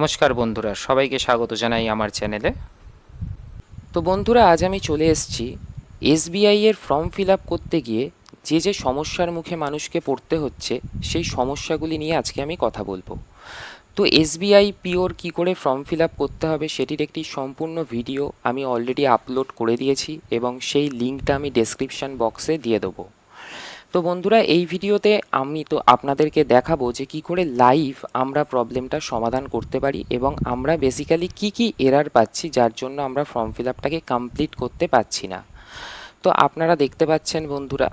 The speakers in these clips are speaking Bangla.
নমস্কার বন্ধুরা, সবাইকে স্বাগত জানাই আমার চ্যানেলে। তো বন্ধুরা, আজ আমি চলে এসেছি এসবিআই এর ফর্ম ফিল আপ করতে গিয়ে যে সমস্যার মুখে মানুষকে পড়তে হচ্ছে সেই সমস্যাগুলি নিয়ে আজকে আমি কথা বলবো। তো এসবিআই পিওর কী করে ফর্ম ফিল আপ করতে হবে সেটির একটি সম্পূর্ণ ভিডিও আমি অলরেডি আপলোড করে দিয়েছি এবং সেই লিঙ্কটা আমি ডেসক্রিপশন বক্সে দিয়ে দেবো। তো বন্ধুরা, এই ভিডিওতে আমি আপনাদেরকে দেখাবো যে কি করে লাইভ আমরা প্রবলেমটা সমাধান করতে পারি এবং আমরা বেসিক্যালি কি এরার পাচ্ছি যার জন্য আমরা ফর্ম ফিল আপটাকে কমপ্লিট করতে পারছি না। তো আপনারা দেখতে পাচ্ছেন বন্ধুরা,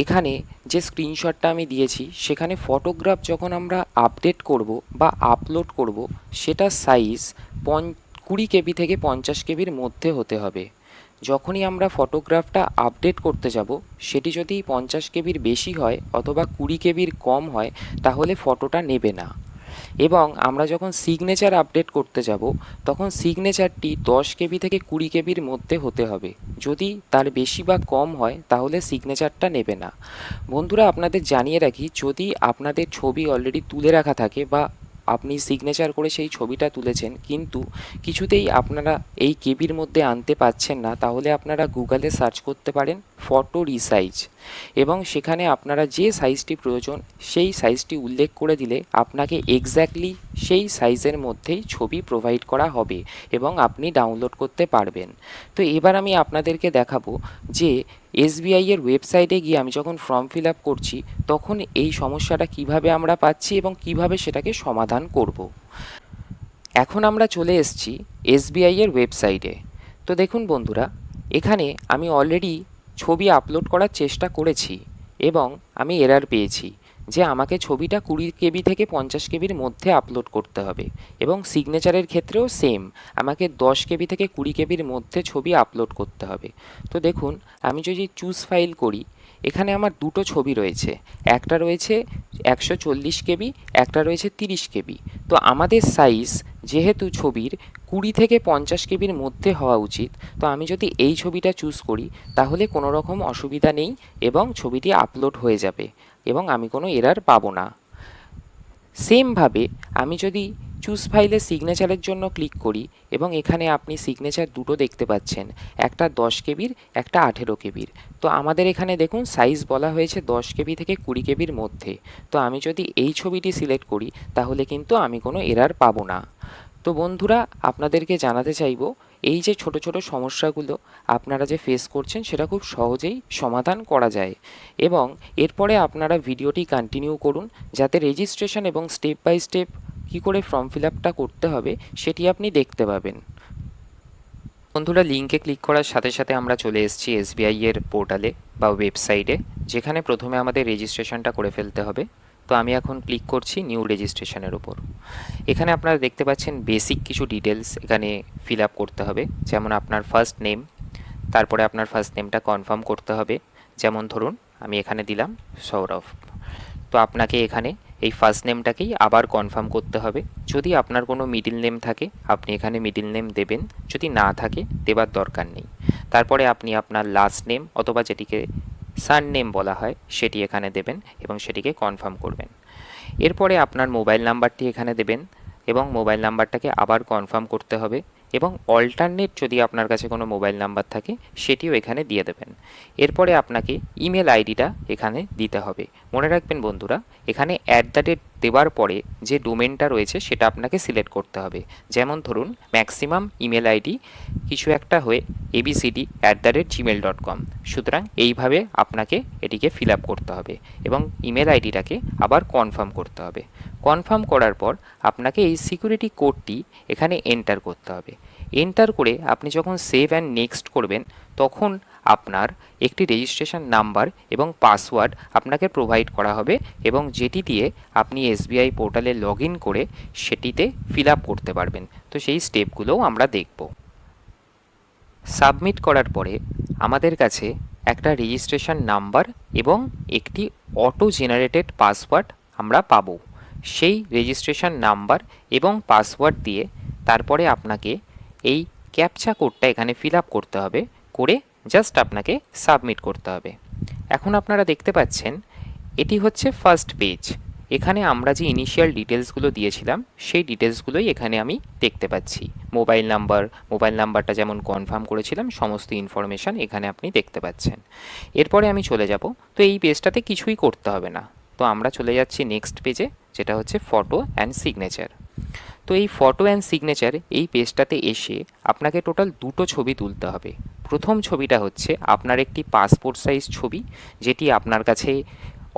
এখানে যে স্ক্রিনশটটা আমি দিয়েছি সেখানে ফটোগ্রাফ যখন আমরা আপডেট করব বা আপলোড করব সেটা সাইজ 20 কেবি থেকে 50 কেবির মধ্যে হতে হবে। যখনই আমরা ফটোগ্রাফটা আপডেট করতে যাব সেটি যদি 50 কেবির বেশি হয় অথবা 20 কেবির কম হয় তাহলে ফটোটা নেবে না। এবং আমরা যখন সিগনেচার আপডেট করতে যাব তখন সিগনেচারটি 10 কেবি থেকে 20 কেবির মধ্যে হতে হবে। যদি তার বেশি বা কম হয় তাহলে সিগনেচারটা নেবে না। বন্ধুরা, আপনাদের জানিয়ে রাখি, যদি আপনাদের ছবি অলরেডি তুলে রাখা থাকে বা আপনি সিগনেচার করে সেই ছবিটা তুলেছেন কিন্তু কিছুতেই আপনারা এই কেবির মধ্যে আনতে পারছেন না, তাহলে আপনারা গুগলে সার্চ করতে পারেন ফটো রিসাইজ এবং সেখানে আপনারা যে সাইজটি প্রয়োজন সেই সাইজটি উল্লেখ করে দিলে আপনাকে এক্স্যাক্টলি সেই সাইজের মধ্যেই ছবি প্রোভাইড করা হবে এবং আপনি ডাউনলোড করতে পারবেন। তো এবার আমি আপনাদেরকে দেখাবো যে এসবিআই এর ওয়েবসাইটে গিয়ে আমি যখন ফর্ম ফিল আপ করছি তখন এই সমস্যাটা কিভাবে আমরা পাচ্ছি এবং কিভাবে সেটাকে সমাধান করব। এখন আমরা চলে এসেছি এসবিআই এর ওয়েবসাইটে। তো দেখুন বন্ধুরা, এখানে আমি অলরেডি ছবি আপলোড করার চেষ্টা করেছি এবং আমি এরার পেয়েছি যে আমাকে ছবিটা 20 কেবি থেকে 50 কেবির মধ্যে আপলোড করতে হবে এবং সিগনেচারের ক্ষেত্রেও সেম, আমাকে 10 কেবি থেকে 20 কেবির মধ্যে ছবি আপলোড করতে হবে। তো দেখুন, আমি যদি চুজ ফাইল করি, এখানে আমার দুটো ছবি রয়েছে, একটা রয়েছে 140 কেবি, একটা রয়েছে 30 কেবি। তো আমাদের সাইজ যেহেতু ছবির 20 থেকে 50 কেবির মধ্যে হওয়া উচিত, তো আমি যদি এই ছবিটা চুজ করি তাহলে কোনো রকম অসুবিধা নেই এবং ছবিটি আপলোড হয়ে যাবে এবং আমি কোনো এরার পাবো না। সেমভাবে আমি যদি চুজ ফাইলে সিগনেচারের জন্য ক্লিক করি এবং এখানে আপনি সিগনেচার দুটো দেখতে পাচ্ছেন, একটা 10 কেবির, একটা 18 কেবির। তো আমাদের এখানে দেখুন সাইজ বলা হয়েছে 10 কেবি থেকে 20 কেবির মধ্যে। তো আমি যদি এই ছবিটি সিলেক্ট করি তাহলে কিন্তু আমি কোনো এরার পাবো না। তো বন্ধুরা, আপনাদেরকে জানাতে চাইবো এই যে ছোট ছোট সমস্যাগুলো আপনারা যে ফেস করছেন সেটা খুব সহজেই সমাধান করা যায় এবং এরপরে আপনারা ভিডিওটি কন্টিনিউ করুন যাতে রেজিস্ট্রেশন এবং স্টেপ বাই স্টেপ কী করে ফর্ম ফিল আপটা করতে হবে সেটি আপনি দেখতে পাবেন। বন্ধুরা, লিঙ্কে ক্লিক করার সাথে সাথে আমরা চলে এসেছি এসবিআই এর পোর্টালে বা ওয়েবসাইটে, যেখানে প্রথমে আমাদের রেজিস্ট্রেশনটা করে ফেলতে হবে। তো আমি এখন ক্লিক করছি নিউ রেজিস্ট্রেশনের ওপর। এখানে আপনারা দেখতে পাচ্ছেন বেসিক কিছু ডিটেলস এখানে ফিল আপ করতে হবে, যেমন আপনার ফার্স্ট নেম, তারপরে আপনার ফার্স্ট নেমটা কনফার্ম করতে হবে। যেমন ধরুন আমি এখানে দিলাম সৌরভ। তো আপনাকে এখানে এই ফার্স্ট নেমটাকেই আবার কনফার্ম করতে হবে। যদি আপনার কোনো মিডল নেম থাকে আপনি এখানে মিডল নেম দেবেন, যদি না থাকে দেবার দরকার নেই। তারপরে আপনি আপনার লাস্ট নেম অথবা যেটিকে সার নেম বলা হয় সেটি এখানে দেবেন এবং সেটিকে কনফার্ম করবেন। এরপরে আপনার মোবাইল নাম্বারটি এখানে দেবেন এবং মোবাইল নাম্বারটাকে আবার কনফার্ম করতে হবে এবং অল্টারনেট যদি আপনার কাছে কোনো মোবাইল নাম্বার থাকে সেটিও এখানে দিয়ে দেবেন। এরপরে আপনাকে ইমেল আইডিটা এখানে দিতে হবে। মনে রাখবেন বন্ধুরা, এখানে @ দেওয়ার পরে যে ডোমেনটা রয়েছে সেটা আপনাকে সিলেক্ট করতে হবে। যেমন ধরুন ম্যাক্সিমাম ইমেল আইডি কিছু একটা হয়ে abcd@gmail.com। সুতরাং এইভাবে আপনাকে এটিকে ফিল আপ করতে হবে এবং ইমেল আইডিটাকে আবার কনফার্ম করতে হবে। কনফার্ম করার পর আপনাকে এই সিকিউরিটি কোডটি এখানে এন্টার করতে হবে। এন্টার করে আপনি যখন সেভ অ্যান্ড নেক্সট করবেন তখন আপনার একটি রেজিস্ট্রেশন নাম্বার এবং পাসওয়ার্ড আপনাকে প্রোভাইড করা হবে এবং যেটি দিয়ে আপনি এসবিআই পোর্টালে লগ ইন করে সেটিতে ফিল আপ করতে পারবেন। তো সেই স্টেপগুলোও আমরা দেখব। সাবমিট করার পরে আমাদের কাছে একটা রেজিস্ট্রেশন নাম্বার এবং একটি অটো জেনারেটেড পাসওয়ার্ড আমরা পাবো। সেই রেজিস্ট্রেশন নাম্বার এবং পাসওয়ার্ড দিয়ে তারপরে আপনাকে এই ক্যাপচা কোডটা এখানে ফিল আপ করতে হবে, করে জাস্ট আপনাকে সাবমিট করতে হবে। এখন আপনারা দেখতে পাচ্ছেন এটি হচ্ছে ফার্স্ট পেজ এখানে আমরা যে ইনিশিয়াল ডিটেলসগুলো দিয়েছিলাম সেই ডিটেলসগুলোই এখানে আমি দেখতে পাচ্ছি। মোবাইল নাম্বারটা যেমন কনফার্ম করেছিলাম, সমস্ত ইনফরমেশান এখানে আপনি দেখতে পাচ্ছেন। এরপরে আমি চলে যাব। তো এই পেজটাতে কিছুই করতে হবে না। তো আমরা চলে যাচ্ছি নেক্সট পেজে, যেটা হচ্ছে ফটো অ্যান্ড সিগনেচার। তো এই ফটো অ্যান্ড সিগনেচার এই পেজটাতে এসে আপনাকে টোটাল দুটো ছবি তুলতে হবে। প্রথম ছবিটা হচ্ছে আপনার একটি পাসপোর্ট সাইজ ছবি, যেটি আপনার কাছে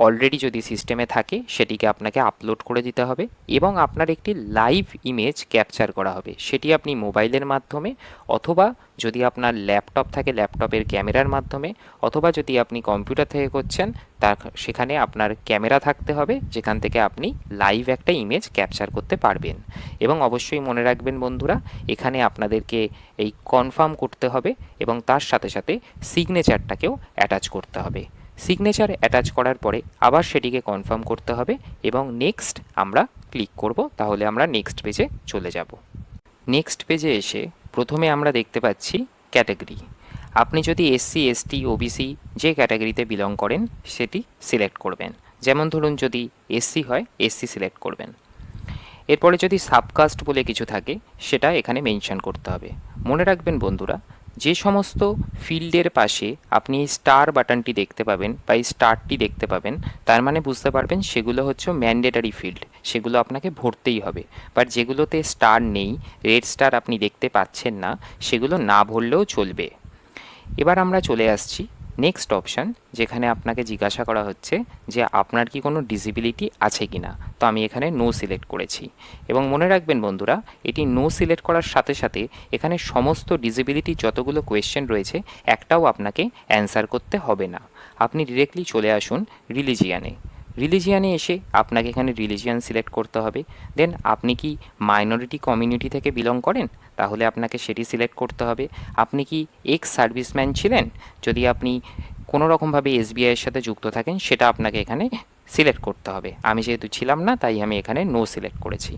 অলরেডি যদি সিস্টেমে থাকে সেটিকে আপনাকে আপলোড করে দিতে হবে, এবং আপনার একটি লাইভ ইমেজ ক্যাপচার করা হবে। সেটি আপনি মোবাইলের মাধ্যমে, অথবা যদি আপনার ল্যাপটপ থাকে ল্যাপটপের ক্যামেরার মাধ্যমে, অথবা যদি আপনি কম্পিউটার থেকে করছেন তা সেখানে আপনার ক্যামেরা থাকতে হবে, যেখান থেকে আপনি লাইভ একটা ইমেজ ক্যাপচার করতে পারবেন। এবং অবশ্যই মনে রাখবেন বন্ধুরা, এখানে আপনাদেরকে এই কনফার্ম করতে হবে এবং তার সাথে সাথে সিগনেচারটাকেও অ্যাটাচ করতে হবে। সিগনেচার অ্যাটাচ করার পরে আবার সেটিকে কনফার্ম করতে হবে এবং নেক্সট আমরা ক্লিক করব। তাহলে আমরা নেক্সট পেজে চলে যাব। নেক্সট পেজে এসে প্রথমে আমরা দেখতে পাচ্ছি ক্যাটাগরি। আপনি যদি এসসি, এসটি, ওবিসি যে ক্যাটাগরিতে বিলং করেন সেটি সিলেক্ট করবেন। যেমন ধরুন যদি এসসি হয়, এসসি সিলেক্ট করবেন। এরপরে যদি সাবকাস্ট বলে কিছু থাকে সেটা এখানে মেনশন করতে হবে। মনে রাখবেন বন্ধুরা, যে সমস্ত ফিল্ডের পাশে আপনি এই স্টার বাটনটি দেখতে পাবেন বা এই স্টারটি দেখতে পাবেন, তার মানে বুঝতে পারবেন সেগুলো হচ্ছে ম্যান্ডেটারি ফিল্ড, সেগুলো আপনাকে ভরতেই হবে। বাট যেগুলোতে স্টার নেই, রেড স্টার আপনি দেখতে পাচ্ছেন না, সেগুলো না ভরলেও চলবে। এবার আমরা চলে আসছি নেক্সট অপশান, যেখানে আপনাকে জিজ্ঞাসা করা হচ্ছে যে আপনার কি কোনো ডিসেবিলিটি আছে কি না। তো আমি এখানে নো সিলেক্ট করেছি। এবং মনে রাখবেন বন্ধুরা, এটি নো সিলেক্ট করার সাথে সাথে এখানে সমস্ত ডিসেবিলিটি যতগুলো কোয়েশ্চেন রয়েছে একটাও আপনাকে অ্যান্সার করতে হবে না। আপনি ডিরেক্টলি চলে আসুন রিলিজিয়ানে এসে আপনাকে এখানে রিলিজিয়ান সিলেক্ট করতে হবে। দেন আপনি কি মাইনরিটি কমিউনিটি থেকে বিলং করেন, তাহলে আপনাকে সেটি সিলেক্ট করতে হবে। আপনি কি এক্স সার্ভিসম্যান ছিলেন, যদি আপনি কোনো রকমভাবে এসবিআইয়ের সাথে যুক্ত থাকেন সেটা আপনাকে এখানে সিলেক্ট করতে হবে। আমি যেহেতু ছিলাম না তাই আমি এখানে নো সিলেক্ট করেছি।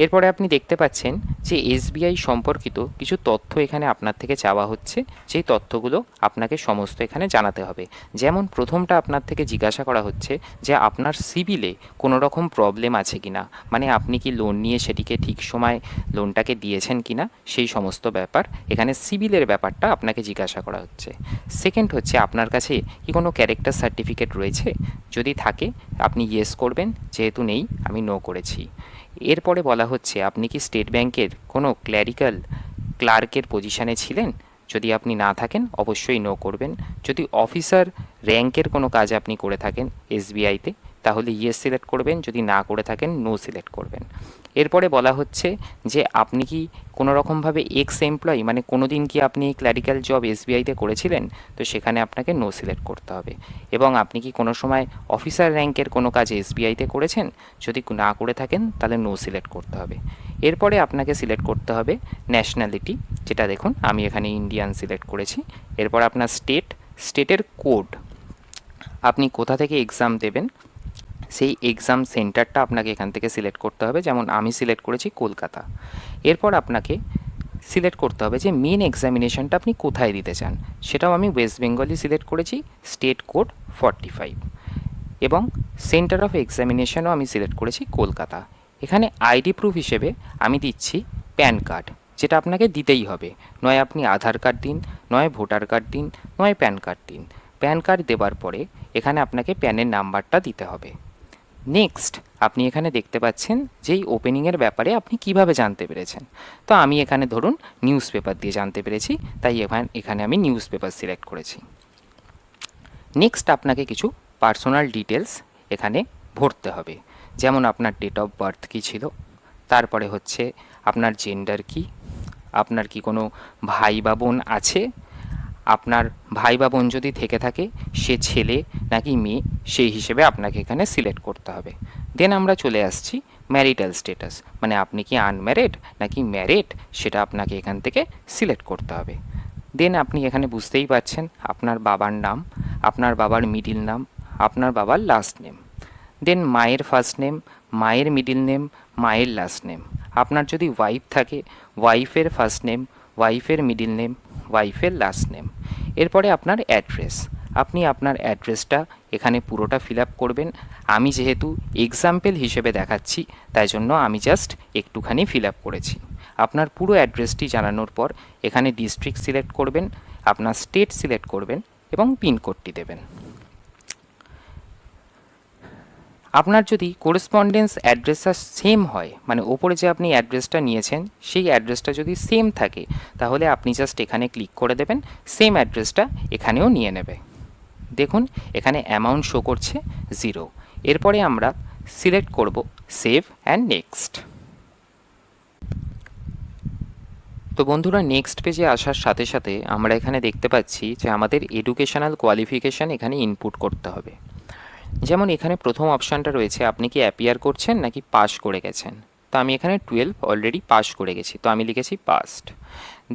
এরপরে আপনি দেখতে পাচ্ছেন যে এসবিআই সম্পর্কিত কিছু তথ্য এখানে আপনার থেকে চাওয়া হচ্ছে, যেই তথ্যগুলো আপনাকে সমস্ত এখানে জানাতে হবে। যেমন প্রথমটা আপনার থেকে জিজ্ঞাসা করা হচ্ছে যে আপনার সিবিলে কোনো রকম প্রবলেম আছে কিনা, মানে আপনি কি লোন নিয়ে সেটিকে ঠিক সময় লোনটাকে দিয়েছেন কিনা, সেই সমস্ত ব্যাপার এখানে সিবিলের ব্যাপারটা আপনাকে জিজ্ঞাসা করা হচ্ছে। সেকেন্ড হচ্ছে আপনার কাছে কি কোনো ক্যারেক্টার সার্টিফিকেট রয়েছে, যদি থাকে আপনি ইয়েস করবেন, যেহেতু নেই আমি নো করেছি। এরপরে বলা হচ্ছে আপনি কি স্টেট ব্যাংকের কোনো ক্লার্কের পজিশানে ছিলেন, যদি আপনি না থাকেন অবশ্যই নো করবেন। যদি অফিসার র্যাঙ্কের কোনো কাজ আপনি করে থাকেন এসবিআইতে তাহলে ইয়েস সিলেক্ট করবেন, যদি না করে থাকেন নো সিলেক্ট করবেন। এরপরে বলা হচ্ছে যে আপনি কি কোনো রকমভাবে এক্স এমপ্লয়ি, মানে কোনো দিন কি আপনি ক্ল্যারিক্যাল জব এসবিআইতে করেছিলেন, তো সেখানে আপনাকে নো সিলেক্ট করতে হবে। এবং আপনি কি কোনো সময় অফিসার র্যাঙ্কের কোনো কাজ এসবিআইতে করেছেন, যদি না করে থাকেন তাহলে নো সিলেক্ট করতে হবে। এরপরে আপনাকে সিলেক্ট করতে হবে ন্যাশনালিটি, যেটা দেখুন আমি এখানে ইন্ডিয়ান সিলেক্ট করেছি। এরপর আপনার স্টেটের কোড, আপনি কোথা থেকে এক্সাম দেবেন সেই এক্সাম সেন্টারটা আপনাকে এখান থেকে সিলেক্ট করতে হবে। যেমন আমি সিলেক্ট করেছি কলকাতা। এরপর আপনাকে সিলেক্ট করতে হবে যে মেন এক্সামিনেশনটা আপনি কোথায় দিতে চান, সেটাও আমি ওয়েস্ট বেঙ্গলই সিলেক্ট করেছি, স্টেট কোড 45। এবং সেন্টার অফ এক্সামিনেশনও আমি সিলেক্ট করেছি কলকাতা। এখানে আইডি প্রুফ হিসেবে আমি দিচ্ছি প্যান কার্ড, যেটা আপনাকে দিতেই হবে। নয় আপনি আধার কার্ড দিন, নয় ভোটার কার্ড দিন, নয় প্যান কার্ড দিন। প্যান কার্ড দেওয়ার পরে এখানে আপনাকে প্যানের নাম্বারটা দিতে হবে। নেক্সট আপনি এখানে দেখতে পাচ্ছেন যে এই ওপেনিংয়ের ব্যাপারে আপনি কিভাবে জানতে পেরেছেন। তো আমি এখানে ধরুন নিউজ পেপার দিয়ে জানতে পেরেছি, তাই এখানে আমি নিউজ পেপার সিলেক্ট করেছি। নেক্সট আপনাকে কিছু পার্সোনাল ডিটেলস এখানে ভরতে হবে, যেমন আপনার ডেট অফ বার্থ কী ছিল, তারপরে হচ্ছে আপনার জেন্ডার কি, আপনার কি কোনো ভাই বা বোন আছে, আপনার ভাই বা বোন যদি থেকে থাকে সে ছেলে নাকি মেয়ে সেই হিসেবে আপনাকে এখানে সিলেক্ট করতে হবে। দেন আমরা চলে আসছি ম্যারিটাল স্ট্যাটাস, মানে আপনি কি আনম্যারিড নাকি ম্যারিড সেটা আপনাকে এখান থেকে সিলেক্ট করতে হবে। দেন আপনি এখানে বুঝতেই পারছেন আপনার বাবার নাম, আপনার বাবার মিডিল নাম, আপনার বাবার লাস্ট নেম। দেন মায়ের ফার্স্ট নেম, মায়ের মিডিল নেম, মায়ের লাস্ট নেম। আপনার যদি ওয়াইফ থাকে ওয়াইফের ফার্স্ট নেম, ওয়াইফের মিডিল নেম, ওয়াইফের লাস্ট নেম। এরপরে আপনার অ্যাড্রেস, আপনি আপনার অ্যাড্রেসটা এখানে পুরোটা ফিল আপ করবেন। আমি যেহেতু এক্সাম্পল হিসেবে দেখাচ্ছি, তাই জন্য আমি জাস্ট একটুখানি ফিল আপ করেছি। আপনার পুরো অ্যাড্রেসটি জানানোর পর এখানে ডিস্ট্রিক্ট সিলেক্ট করবেন, আপনার স্টেট সিলেক্ট করবেন এবং পিনকোডটি দেবেন। আপনার যদি কোরেসপন্ডেন্স অ্যাড্রেসটা সেম হয়, মানে ওপরে যে আপনি অ্যাড্রেসটা নিয়েছেন সেই অ্যাড্রেসটা যদি সেম থাকে, তাহলে আপনি জাস্ট এখানে ক্লিক করে দেবেন, সেম অ্যাড্রেসটা এখানেও নিয়ে নেবে। দেখুন এখানে অ্যামাউন্ট শো করছে 0। এরপরে আমরা সিলেক্ট করব সেভ অ্যান্ড নেক্সট। তো বন্ধুরা, নেক্সট পেজে আসার সাথে সাথে আমরা এখানে দেখতে পাচ্ছি যে আমাদের এডুকেশনাল কোয়ালিফিকেশান এখানে ইনপুট করতে হবে। যেমন এখানে প্রথম অপশানটা রয়েছে, আপনি কি অ্যাপিয়ার করছেন নাকি পাস করে গেছেন। তো আমি এখানে 12 অলরেডি পাস করে গেছি, তো আমি লিখেছি পাস্ট।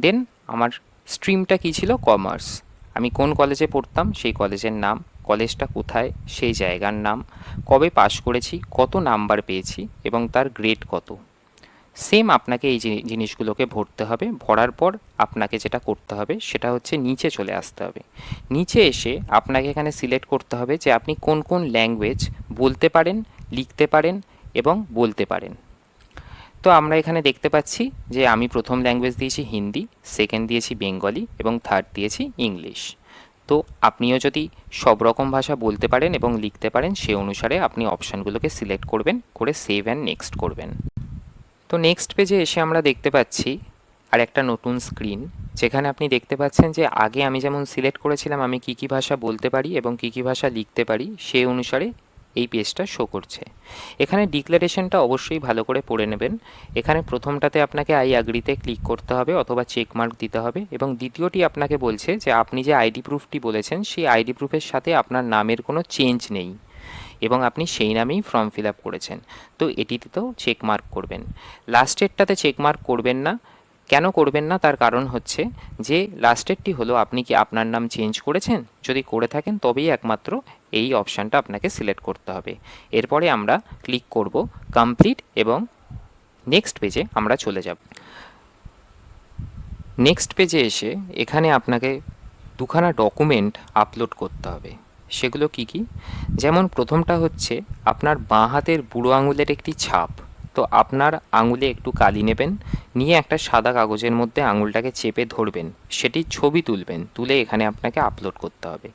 দেন আমার স্ট্রিমটা কী ছিল, কমার্স। আমি কোন কলেজে পড়তাম সেই কলেজের নাম, কলেজটা কোথায় সেই জায়গার নাম, কবে পাস করেছি, কত নাম্বার পেয়েছি এবং তার গ্রেড কত। সেম আপনাকে এই জিনিসগুলোকে ভরতে হবে। ভরার পর আপনাকে যেটা করতে হবে সেটা হচ্ছে নিচে চলে আসতে হবে। নিচে এসে আপনাকে এখানে সিলেক্ট করতে হবে যে আপনি কোন কোন ল্যাঙ্গুয়েজ বলতে পারেন, লিখতে পারেন এবং বলতে পারেন। তো আমরা এখানে দেখতে পাচ্ছি যে আমি প্রথম ল্যাঙ্গুয়েজ দিয়েছি হিন্দি, সেকেন্ড দিয়েছি বেঙ্গলি এবং থার্ড দিয়েছি ইংলিশ। তো আপনিও যদি সব রকম ভাষা বলতে পারেন এবং লিখতে পারেন, সে অনুসারে আপনি অপশানগুলোকে সিলেক্ট করবেন, করে সেভ অ্যান্ড নেক্সট করবেন। তো নেক্সট পেজে এসে আমরা দেখতে পাচ্ছি আর একটা নতুন স্ক্রিন, যেখানে আপনি দেখতে পাচ্ছেন যে আগে আমি যেমন সিলেক্ট করেছিলাম আমি কী কী ভাষা বলতে পারি এবং কী কী ভাষা লিখতে পারি, সেই অনুসারে এই পেজটা শো করছে। এখানে ডিক্লারেশনটা অবশ্যই ভালো করে পড়ে নেবেন। এখানে প্রথমটাতে আপনাকে আই অ্যাগ্রিতে ক্লিক করতে হবে অথবা চেক মার্ক দিতে হবে, এবং দ্বিতীয়টি আপনাকে বলছে যে আপনি যে আইডি প্রুফটি বলেছেন সেই আইডি প্রুফের সাথে আপনার নামের কোনো চেঞ্জ নেই এবং আপনি সেই নামেই ফর্ম ফিল আপ করেছেন, তো এটিতেও চেক মার্ক করবেন। লাস্টেরটাতে চেক মার্ক করবেন না। কেন করবেন না তার কারণ হচ্ছে যে লাস্টেরটি হলো আপনি কি আপনার নাম চেঞ্জ করেছেন, যদি করে থাকেন তবেই একমাত্র এই অপশানটা আপনাকে সিলেক্ট করতে হবে। এরপরে আমরা ক্লিক করব কমপ্লিট এবং নেক্সট পেজে আমরা চলে যাব। নেক্সট পেজে এসে এখানে আপনাকে দুখানা ডকুমেন্ট আপলোড করতে হবে। সেগুলো কি কি? যেমন প্রথমটা হচ্ছে আপনার বাঁ হাতের বুড়ো আঙুলের একটি ছাপ। তো আপনার আঙুলে একটু কালি নেবেন, নিয়ে একটা সাদা কাগজের মধ্যে আঙুলটাকে চেপে ধরবেন, সেটির ছবি তুলবেন, তুলে এখানে আপনাকে আপলোড করতে হবে।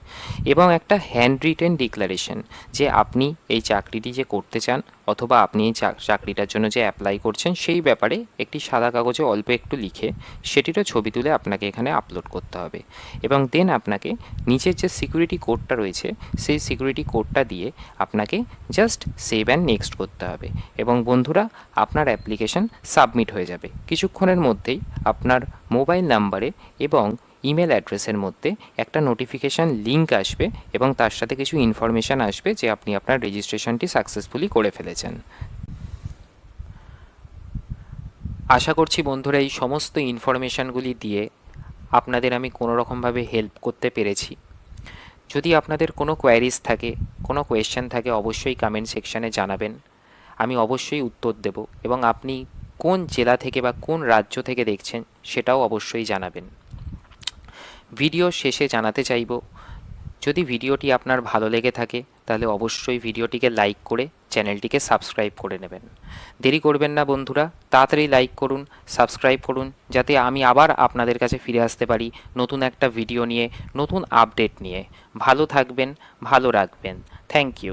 এবং একটা হ্যান্ড রিটেন ডিক্লারেশন, যে আপনি এই চাকরিটি যে করতে চান অথবা আপনি এই চাকরিটার জন্য যে অ্যাপ্লাই করছেন সেই ব্যাপারে একটি সাদা কাগজে অল্প একটু লিখে সেটিরও ছবি তুলে আপনাকে এখানে আপলোড করতে হবে। এবং দেন আপনাকে নিচের যে সিকিউরিটি কোডটা রয়েছে সেই সিকিউরিটি কোডটা দিয়ে আপনাকে জাস্ট সেভ অ্যান্ড নেক্সট করতে হবে। এবং বন্ধুরা, আপনার অ্যাপ্লিকেশন সাবমিট হয়ে যাবে। কিছুক্ষণের মধ্যেই আপনার মোবাইল নাম্বারে এবং ইমেল অ্যাড্রেসের মধ্যে একটা নোটিফিকেশান লিঙ্ক আসবে এবং তার সাথে কিছু ইনফরমেশান আসবে যে আপনি আপনার রেজিস্ট্রেশনটি সাকসেসফুলি করে ফেলেছেন। আশা করছি বন্ধুরা এই সমস্ত ইনফরমেশানগুলি দিয়ে আপনাদের আমি কোনো রকমভাবে হেল্প করতে পেরেছি। যদি আপনাদের কোনো কোয়ারিজ থাকে, কোনো কোয়েশ্চেন থাকে, অবশ্যই কমেন্ট সেকশানে জানাবেন। আমি অবশ্যই উত্তর দেব এবং আপনি কোন জেলা থেকে বা কোন রাজ্য থেকে দেখছেন সেটাও অবশ্যই জানাবেন। ভিডিও শেষে জানাতে চাইব, যদি ভিডিওটি আপনার ভালো লেগে থাকে তাহলে অবশ্যই ভিডিওটিকে লাইক করে চ্যানেলটিকে সাবস্ক্রাইব করে নেবেন। দেরি করবেন না বন্ধুরা, তাড়াতাড়ি লাইক করুন, সাবস্ক্রাইব করুন, যাতে আমি আবার আপনাদের কাছে ফিরে আসতে পারি নতুন একটা ভিডিও নিয়ে, নতুন আপডেট নিয়ে। ভালো থাকবেন, ভালো রাখবেন। Thank you.